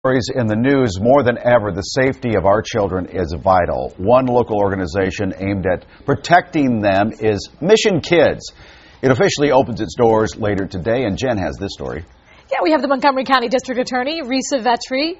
Stories in the news more than ever, the safety of our children is vital. One local organization aimed at protecting them is Mission Kids. It officially opens its doors later today, and Jen has this story. Yeah, we have the Montgomery County District Attorney, Risa Vetri.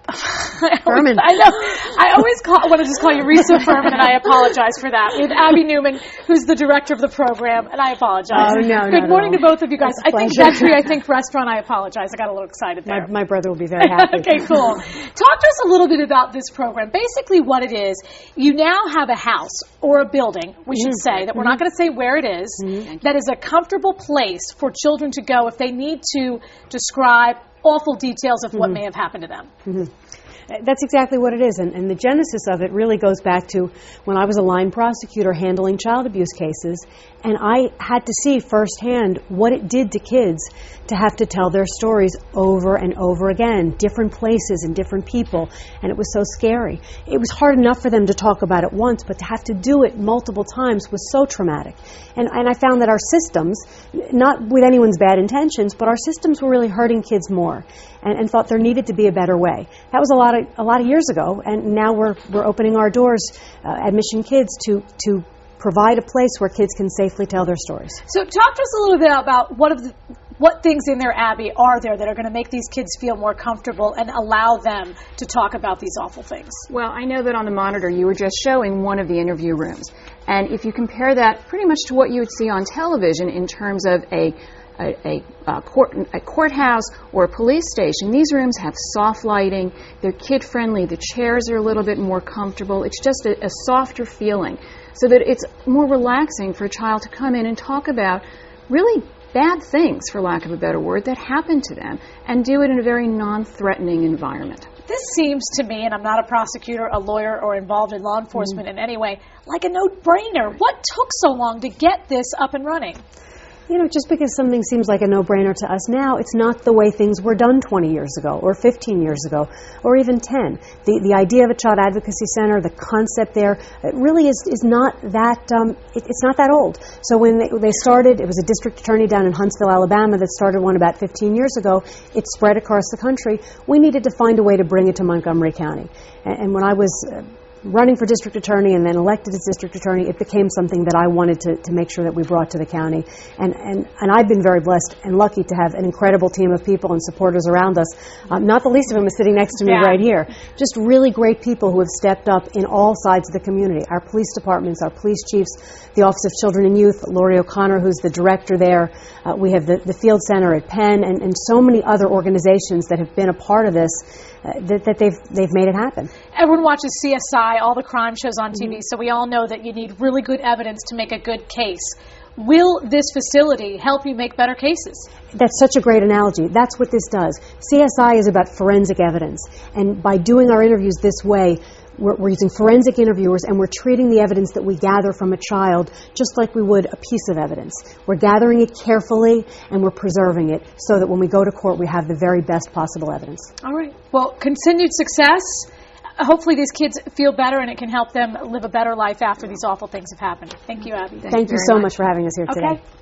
Ferman. I know. I always want to just call you Risa Ferman, and I apologize for that. We have Abby Newman, who's the director of the program, and I apologize. Oh, no, Good morning to both of you guys. That's a I think pleasure. Vetri, I think restaurant, I apologize. I got a little excited there. My brother will be very happy. Okay, cool. Talk to us a little bit about this program. Basically what it is, you now have a house or a building, we should say, that we're not going to say where it is, that is a comfortable place for children to go if they need to describe awful details of what may have happened to them. That's exactly what it is, and the genesis of it really goes back to when I was a line prosecutor handling child abuse cases, and I had to see firsthand what it did to kids to have to tell their stories over and over again, different places and different people, and it was so scary. It was hard enough for them to talk about it once, but to have to do it multiple times was so traumatic. And I found that our systems, not with anyone's bad intentions, but our systems were really hurting kids more, and thought there needed to be a better way. That was a lot of years ago, and now we're opening our doors at Mission Kids to provide a place where kids can safely tell their stories. So talk to us a little bit about what things in there, Abby, are there that are going to make these kids feel more comfortable and allow them to talk about these awful things? Well, I know that on the monitor you were just showing one of the interview rooms. And if you compare that pretty much to what you would see on television in terms of a courthouse or a police station, these rooms have soft lighting, they're kid-friendly, the chairs are a little bit more comfortable, it's just a softer feeling, so that it's more relaxing for a child to come in and talk about really bad things, for lack of a better word, that happened to them, and do it in a very non-threatening environment. This seems to me, and I'm not a prosecutor, a lawyer, or involved in law enforcement in any way, like a no-brainer. What took so long to get this up and running? You know, just because something seems like a no-brainer to us now, it's not the way things were done 20 years ago, or 15 years ago, or even 10. The idea of a child advocacy center, the concept there, it really is not that, it's not that old. So when they started, it was a district attorney down in Huntsville, Alabama, that started one about 15 years ago. It spread across the country. We needed to find a way to bring it to Montgomery County. And when I was running for district attorney and then elected as district attorney, it became something that I wanted to make sure that we brought to the county. And I've been very blessed and lucky to have an incredible team of people and supporters around us. Not the least of them is sitting next to me right here. Just really great people who have stepped up in all sides of the community. Our police departments, our police chiefs, the Office of Children and Youth, Lori O'Connor, who's the director there. We have the Field Center at Penn, and so many other organizations that have been a part of this, that they've made it happen. Everyone watches CSI, all the crime shows on TV, so we all know that you need really good evidence to make a good case. Will this facility help you make better cases? That's such a great analogy. That's what this does. CSI is about forensic evidence, and by doing our interviews this way, we're using forensic interviewers, and we're treating the evidence that we gather from a child just like we would a piece of evidence. We're gathering it carefully, and we're preserving it so that when we go to court, we have the very best possible evidence. All right. Well, continued success. Hopefully these kids feel better, and it can help them live a better life after these awful things have happened. Thank you, Abby. Thank you so much for having us here today. Okay.